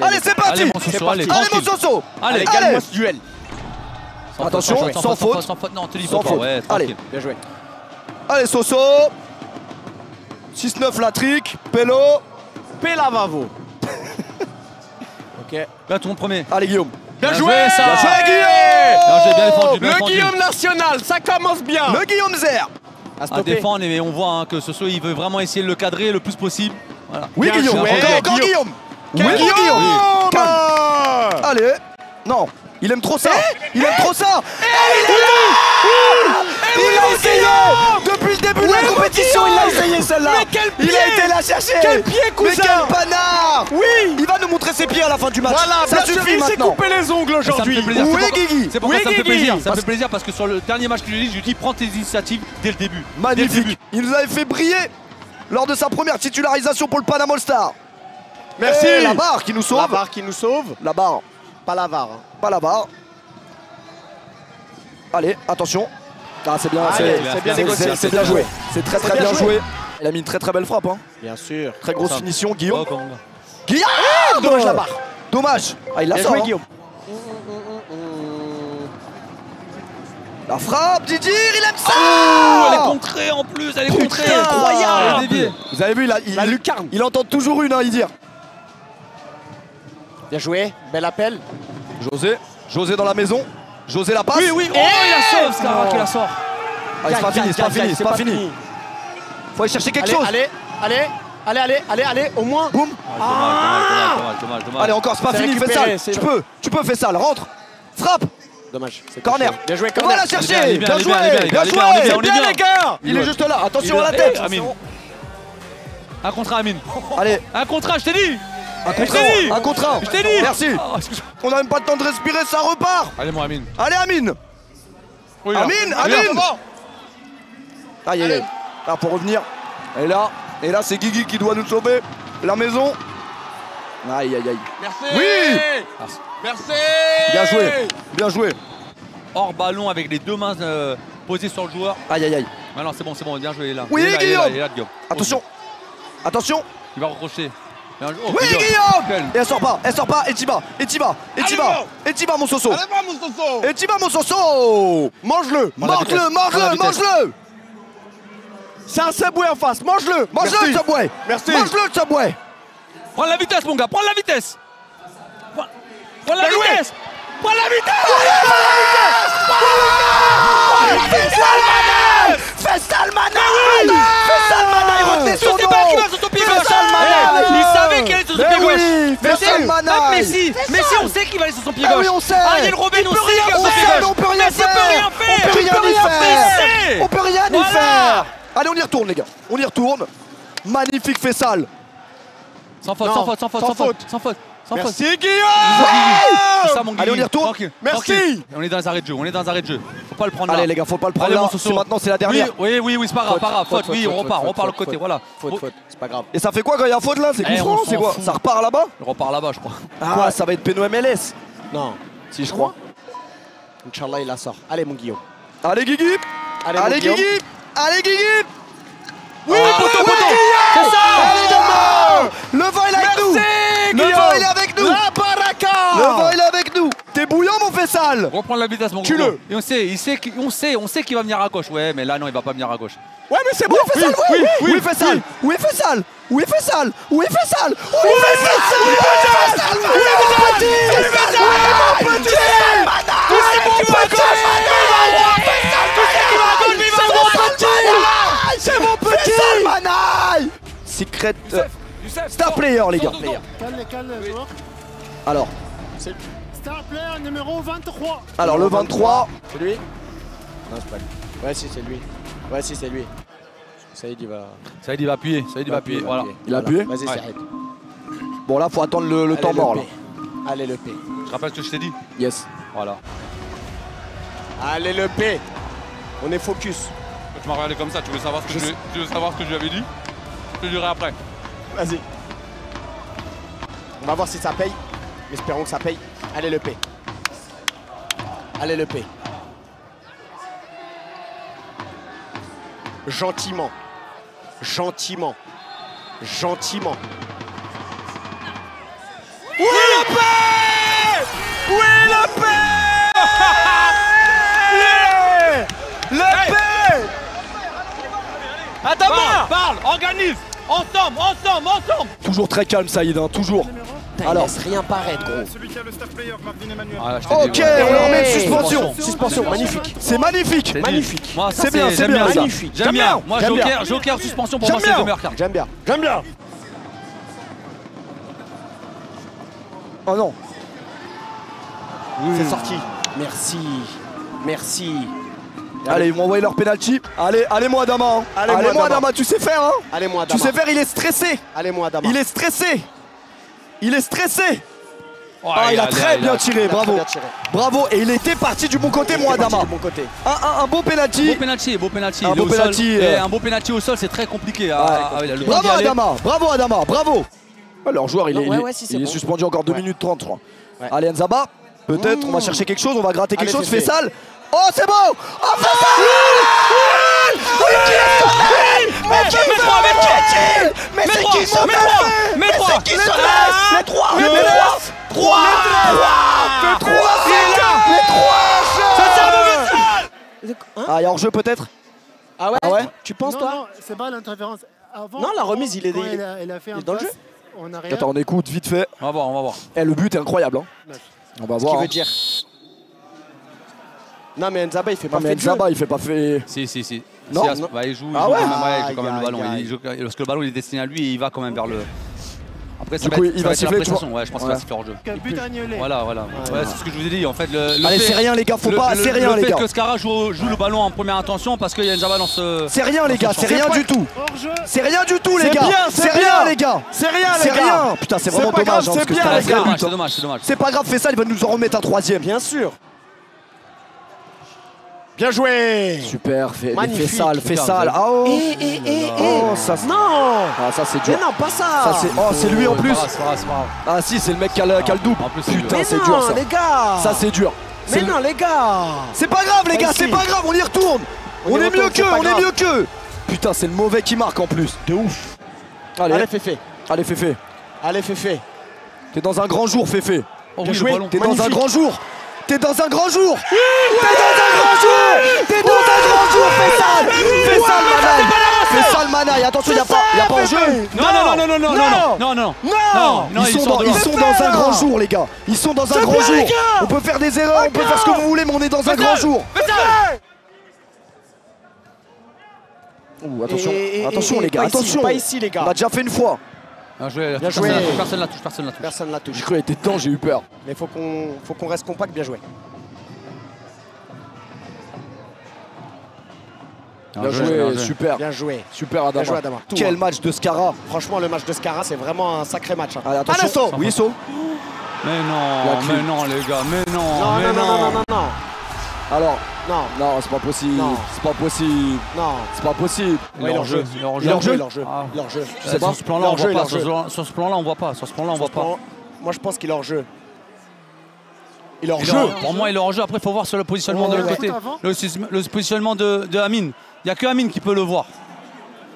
Allez, c'est parti. Allez, mon Soso, allez, Allez, mon Soso. Allez, allez. ce duel. Attention, sans faute. Sans faute, non, te dis Sans pas. faute. Ouais, Allez. tranquille. Bien joué. Allez, Soso. 6-9 la trick. Pélo. Pélavavo. Ok. Là, tout le monde premier. Allez, Guillaume. Bien joué, ça. Bien joué, Guillaume. Bien joué, bien défendu, bien Le défendu. Guillaume national, ça commence bien. Le Guillaume Zer. À défendre, et on voit hein, que Soso, il veut vraiment essayer de le cadrer le plus possible. Voilà. Oui, Bien Guillaume. joué, Encore Guillaume. Quel Oui, Guillaume. Guillaume. Calme. Allez. Non. Il aime trop ça. Il aime trop ça. Il a essayé. Depuis le début de la compétition, il a essayé celle-là. Mais quel pied. Il a été la chercher. Quel pied, cousin. Mais quel panard. Oui. Il va nous montrer ses pieds à la fin du match. Voilà, ça bien sûr, suffit il s'est maintenant. coupé les ongles aujourd'hui. Ça me fait plaisir. Oui, C'est pourquoi- Guigui. C'est pourquoi Oui, ça me fait Guigui. plaisir. Ça me fait plaisir parce que sur le dernier match que je lui ai dit, prends tes initiatives dès le début. Dès le début. Magnifique. Il nous avait fait briller lors de sa première titularisation pour le Panam All-Star. Merci. Et la barre qui nous sauve. La barre qui nous sauve. La barre. Pas la VAR. Pas la barre. Allez, attention. Ah, c'est bien, Allez, c'est bien négocié. c'est bien joué. C'est très très bien bien joué. joué. Il a mis une très très belle frappe. Hein. Bien sûr. Très grosse Ça. finition, Guillaume. Oh, comment on va. Guillaume. Dommage la barre. Dommage. Ah, il la Bien sort. joué, Hein. Guillaume. La frappe, Didier, il aime ça. Oh, elle est contrée en plus, elle est contrée. Putain, incroyable. Elle est déviée. Vous avez vu, La lucarne. il entend toujours une, hein, Idir. Bien joué. Bel appel. José dans la maison. José la passe. Oui, oui. Oh, il la sauve, Scarak, il la sort. Ah, c'est pas fini, c'est pas fini, c'est pas fini. Faut aller chercher quelque chose. Allez, au moins. Boum. Dommage. Allez, encore, c'est pas C'est fini, fais récupéré, ça. c'est Tu peux, fais ça, rentre. Frappe. Dommage. c'est Corner. touché. Bien joué, On va corner. la chercher. bien, Bien joué. allez bien, Bien allez joué. bien, on est bien, on est Bien, bien. les gars. Il est juste là. Attention à la tête. Amine. Un contre un, Amine. Allez, Un contre un, je t'ai dit. un contre Je t'ai dit. un. Un contre un. Je t'ai dit. Merci. Oh, excuse-moi. On n'a même pas le temps de respirer, ça repart. Allez, mon Amine. Allez, Amine. Oui, là. Amine, Allez, Amine. là. Aïe, aïe, aïe. Là, pour revenir. Et là, c'est Guigui qui doit nous sauver. La maison. Aïe, aïe, aïe. Merci. Oui. Merci. Bien joué. Bien joué. Hors ballon avec les deux mains posées sur le joueur. Aïe, aïe, aïe. Ah non, c'est bon, bien joué, il est là. Oui, Il est là, Guillaume. il est là, Guillaume. Attention. Attention. Il va recrocher. Oh, Oui, Guillaume. Quel- Et elle sort pas. Etiba, mon Soso. Etiba, mon Soso. Mange-le. C'est un Subway en face. Mange-le. Mange-le, le Subway. Merci. Mange-le, le Subway. Prends la vitesse, mon gars, prends la vitesse. Prends la Bien joué. vitesse. Prends la vitesse. Fais ça, le Manaï. Retenez son Je sais pas qui va nom. sur son pied Fais gauche. ça, le Manaï. Il savait qu'elle est sur son pied gauche. Oui, fais ça, le Manaï. Même Messi, on sait qu'il va aller sur son pied Ah gauche. oui, on sait. Ariel Robben, on sait qu'il va sur son pied gauche. On peut rien Messi, on peut rien faire. On peut rien y faire. On peut rien y Voilà. faire. Allez, on y retourne, les gars. On y retourne. Magnifique Fessal. Sans faute, Non, sans faute, sans faute, sans sans faute, faute. sans faute, sans faute. Merci, Guillaume. C'est ça, mon Allez, on y Guigui. retourne. Tranquille, Merci. tranquille. On est dans les arrêts de jeu, Faut pas le prendre là. Allez, les gars, faut pas le prendre Allez, là. mon Soso. C'est maintenant, c'est la dernière. Oui, c'est pas grave, faute, oui, on repart le côté, voilà. Faute. C'est pas grave. Et ça fait quoi quand il y a faute là? C'est coup Eh, franc, on c'est s'en quoi? fout. Ça repart là-bas? On repart là-bas, je crois. Ah, ça va être Peno MLS. Non. Si, je crois. Inch'Allah, il la sort. Allez, mon Guillaume. Allez, Guigui. Allez, mon Allez, Guillaume. Guigui. Allez, Guigui. Oui, poteau. C'est ça. Allez, dedans. Le vent, il est avec nous. Le vent, il est avec nous. La baraka. Le vent, il est avec nous. T'es bouillant, mon Fessal. Reprendre la vitesse, mon gros. Tue-le. Et on sait qu'il va venir à gauche. Ouais, mais là, non, il va pas venir à gauche. Ouais, mais c'est bon. Fessal, oui. Où est Fessal? Où est Fessal? Où est Fessal? Où est Fessal? Où est Fessal? Où est Fessal? Où est mon petit? Où est mon petit? C'est mon petit! Fessal Manaï! Secret Star Player, les gars. Quel joueur? Alors, Star Player numéro 23. alors le 23. C'est lui? Non, c'est pas lui. Ouais, si, c'est lui. Ouais, si, c'est lui. Saïd, il va. Saïd, il va appuyer. Voilà. Il a appuyé? Vas-y, Ouais. Saïd. Bon, là, faut attendre le temps mort. Là. Allez, le P. Je rappelle ce que je t'ai dit. Yes. Voilà. Allez, le P. On est focus. Tu m'as regardé comme ça, tu veux savoir ce que je lui avais dit? Je te dirai après. Vas-y. On va voir si ça paye. Espérons que ça paye. Allez, le P. Allez, le P. Gentiment. Gentiment. Gentiment. Oui! le paix! Oui, le paix! Le paix! Adama! Parle, organise! Ensemble! Toujours très calme, Saïd, hein, toujours. Alors, laisse rien paraître, gros. Celui qui a le star player, Marvin Emmanuel. Ah, je t'ai dit, ok, ouais. on leur met une suspension. Suspension, magnifique. C'est magnifique. Je t'ai dit. Magnifique. Moi, ça, C'est bien, j'aime ça. ça. Magnifique. J'aime bien. Moi, J'aime bien. Joker, suspension, pour J'aime moi, c'est bien. le meilleur carte. J'aime bien. J'aime bien. Oh non. C'est sorti. Merci. Merci. Allez, ils vont envoyer leur penalty. Allez, moi, Adama. Hein. Allez, moi, Allez, moi, Adama. Adama, tu sais faire, hein. Allez, moi, Tu Adama. sais faire, il est stressé. Allez, moi, Adama. Il est stressé. Il est stressé. Ouais, Ah, il a très bien tiré, Il a très bravo. bien tiré. Bravo, et il était parti du bon côté, moi, Il est parti Adama. du bon côté. Un beau penalty. Beau penalty. Un Il est beau au sol. penalty, Et un beau penalty au sol, c'est très compliqué. Le Bravo, temps d'y aller. Adama, bravo. Leur joueur, il Non, est, ouais, si, c'est il est bon. suspendu encore 2 Ouais. minutes 30, je crois. Ouais. Allez, Nzaba, peut-être, on va chercher quelque chose, on va gratter quelque Allez, chose. Féfé. Fessal. Oh, c'est bon. Oh, Fessal. Mais c'est qui ce mec? Mais c'est qui ce mec? Mets trois. C'est qui ce mec? Les 3. Les 3. Ah, il y a hors-jeu peut-être? Ah ouais, Ah ouais. Tu penses, Non, toi? non, c'est pas l'interférence. Avant, Non, la remise, il est- quand il- elle a fait il un est dans le passe jeu. en arrière. Attends, on écoute vite fait. On va voir. Eh, le but est incroyable. Hein. On va Ce qui voir. veut hein. dire. Non, mais Nzaba, il fait Non, pas mais fait de jeu. Nzaba, il fait pas fait. Si. Non. Bah, il joue Ah ouais. quand même, il joue quand même le ballon. Aïe, aïe. Il joue- Parce que le ballon il est destiné à lui et il va quand même vers le. Après, ça Du va coup, être- il ça va va être la siffler, tu prestation. vois. Ouais, je pense qu'il Ouais. va siffler hors jeu. But annulé. Voilà. Ouais, c'est ce que je vous ai dit. En fait, le Allez, fait- c'est rien, les gars, faut pas. C'est rien, le les fait gars. que Skara joue le ballon en première intention parce qu'il y a Nzaba dans ce. C'est rien, les gars, c'est C'est rien pas- du tout. Hors jeu. C'est rien du tout, les C'est gars. bien, C'est c'est rien, bien. les gars. C'est rien, C'est rien. Putain, c'est vraiment pas grave, dommage. hein, c'est parce que bien, Skara, les c'est gars. un but, C'est hein. dommage. C'est pas grave, fais ça, il va nous en remettre un troisième. Bien sûr. Bien joué. Super, fais Magnifique. sale. Ah oh. Oh, ça c'est. Non. Ah, ça c'est Mais dur. non, pas ça. Ça c'est. Oh, c'est lui en plus. C'est pas grave. Ah si, c'est le mec qui a le double. En plus, c'est Putain, Mais c'est non, dur ça. les gars. Ça c'est dur. Mais C'est- non, les gars. C'est pas grave, les gars, Mais c'est si. pas grave, on y retourne. On y est retourne, mieux c'est qu'eux, pas on est grave. mieux qu'eux. Putain, c'est le mauvais qui marque en plus. De ouf. Allez, Allez, Féfé. allez, Féfé. Allez, Féfé. T'es dans un grand jour, Féfé. Oh, Bien oui, joué. le ballon. T'es dans un Magnifique. grand jour. T'es dans un grand jour. T'es dans un grand jour. T'es dans un grand jour, Fessal. Fessal Manaï. Fessal Manaï. Attention, y a pas en jeu. Non. Ils sont dans un grand jour, les gars. Ils sont dans un grand jour. On peut faire des erreurs, on peut faire ce que vous voulez, mais on est dans un grand jour. Ouh, attention les gars, pas ici, attention. pas ici, les gars. On a déjà fait une fois. Bien joué. Bien joué. Personne la touche. Personne ne la touche. J'ai cru qu'elle était dedans, j'ai eu peur. Mais faut qu'on reste compact. Bien joué. Bien joué, super. Bien joué. Super Bien joué, Adama. Adama. Quel match de Skara. Franchement, le match de Skara, c'est vraiment un sacré match. hein. Allez, attention. Alesso. Oui, saut. Mais La clé. non, les gars, mais non, Non, mais non, non, non, non, non, Alors, non, non, c'est pas possible. Non. C'est pas possible. non. C'est pas possible. Il est hors jeu. Il est hors jeu. Ah. Il est hors jeu. Je sais pas. Sur ce plan-là, on Leur jeu, voit pas. leur jeu. Sur ce plan-là, on voit pas. Sur ce plan-là, on voit pas. Moi, je pense qu'il est hors jeu. Il est hors Il est jeu. hors- Pour moi, il est hors jeu. Après, il faut voir sur le positionnement de Ouais, l'autre ouais. côté. Avant. Le positionnement de Amine. Il n'y a que Amine qui peut le voir.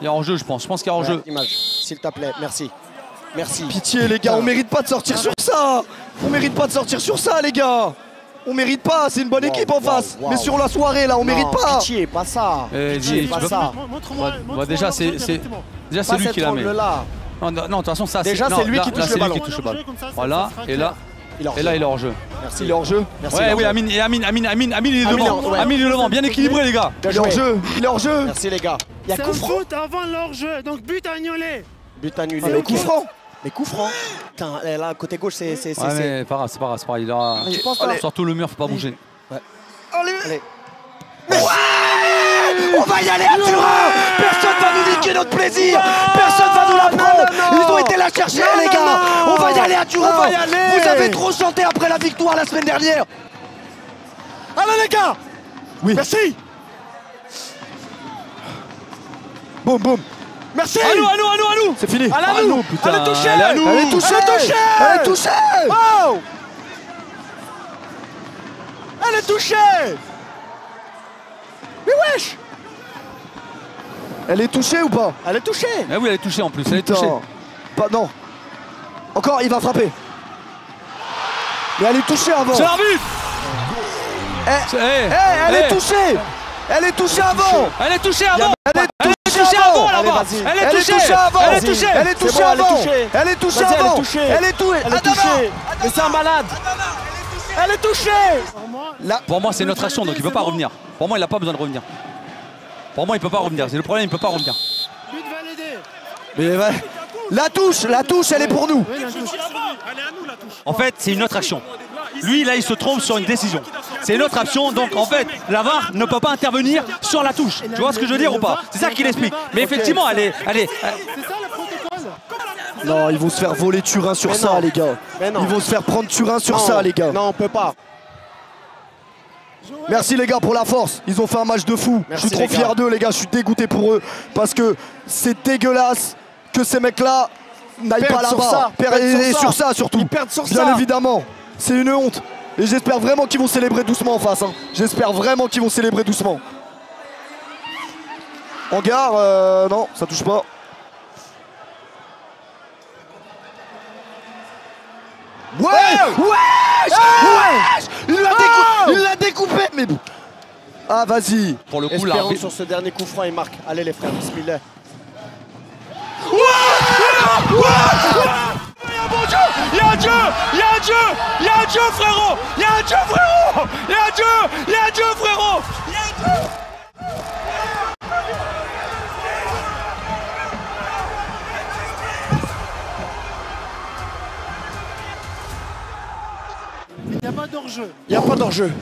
Il est hors jeu, je pense. Je pense qu'il est hors jeu. Image, s'il te plaît. Merci. Merci. Pitié, les gars, on mérite pas de sortir sur ça. On mérite pas de sortir sur ça, les gars. On mérite pas, c'est une bonne Wow, équipe en wow, face. wow. Mais sur la soirée, là, on mérite pas. Pitié, pas ça. Eh, Pitié, dis, pas tu peux- ça. Montre-moi. Ouais, déjà, c'est- directement. Déjà, c'est Pas lui cet qui la met. angle-là. Non, de toute façon, ça, Déjà, non, c'est lui là- qui là, touche c'est le lui ballon. qui touche le ballon. Comme ça, Voilà, sera et clair. là, Il est hors et là, jeu. il est hors jeu. Merci. Il est hors jeu. Merci, Ouais, il est hors oui, jeu. Amine, il est Amine, devant. ouais. Amine, il est devant. Bien équilibré, les gars. Il est hors jeu. Il est hors jeu. Merci, les gars. Il y a C'est coup un franc. foot avant leur jeu, donc but annulé. But annulé. Ah, mais ok. coup franc. Mais coup franc. Putain, là, côté gauche, c'est. Ouais, mais pas grave, c'est pas grave. Il aura. Tu penses pas? Surtout le mur, faut pas bouger. Allez. On va y aller à Turin. Personne va nous niquer notre plaisir. Personne va nous l'apprendre. Ils ont été la chercher, Non, les non, gars. non. On va y aller à Turin. On va y aller. Vous avez trop chanté après la victoire la semaine dernière. Allez, les gars. Oui. Merci. Boum, boum. Merci. Allô. C'est fini. Allez, à nous. putain. Elle est touchée. Elle est à nous. Elle est touchée. Elle est touchée. Elle est touchée. Oh. Elle est touchée. Mais wesh. Elle est touchée ou pas? Elle est touchée. Ah oui, elle est touchée en plus. Elle est touchée. Putain. Pas, non. Encore, il va frapper. Mais elle est touchée avant. C'est l'arbitre. Elle est touchée. Elle est touchée avant. Elle est touchée avant. Elle est Elle est touchée avant là-bas. Elle est touchée avant. Elle est touchée. Elle est touchée C'est bon, elle est avant. touchée. Elle est touchée Vas-y, elle est avant. touchée. Elle est touchée. Elle est touchée. Mais c'est un malade. Elle est touchée. Pour moi, Là. Pour moi, c'est notre action, donc il peut pas revenir. Pour moi, il n'a pas besoin de revenir. Pour moi, il peut pas revenir. C'est le problème, il peut pas revenir. but validé. Mais ouais. La touche, elle est pour nous. Oui, la touche. En fait, c'est une autre action. Lui, là, il se trompe sur une décision. C'est une autre action, donc en fait, la VAR ne peut pas intervenir sur la touche. Tu vois ce que je veux dire ou pas? C'est ça qu'il explique. Mais effectivement, elle est. C'est ça le protocole. Non, ils vont se faire voler Turin sur Mais ça, non. les gars. Mais non. Ils vont se faire prendre Turin sur Non. ça, les gars. Non, on peut pas. Merci les gars pour la force. Ils ont fait un match de fou. Merci, Je suis trop les gars. fier d'eux, les gars. Je suis dégoûté pour eux parce que c'est dégueulasse que ces mecs-là n'aillent Perdent pas sur là-bas. ça. Et Perdent sur ça surtout. Ils perdent sur Bien ça. évidemment. C'est une honte. Et j'espère vraiment qu'ils vont célébrer doucement en face. Hein. J'espère vraiment qu'ils vont célébrer doucement. Hangar, non, ça touche pas. Ouais, il l'a découpé, mais ah vas-y. Pour le coup, Espérons l'arbitre. sur ce dernier coup franc, il marque. Allez les frères, bismillah. Il y a un Dieu, il y a un Dieu, il y a un Dieu, il y a un Dieu, frérot, il y a un Dieu, frérot, il y a un Dieu, il y a un Dieu, frérot, il y a un Dieu. Il n'y a pas d'hors-jeu. Il n'y a pas d'enjeu.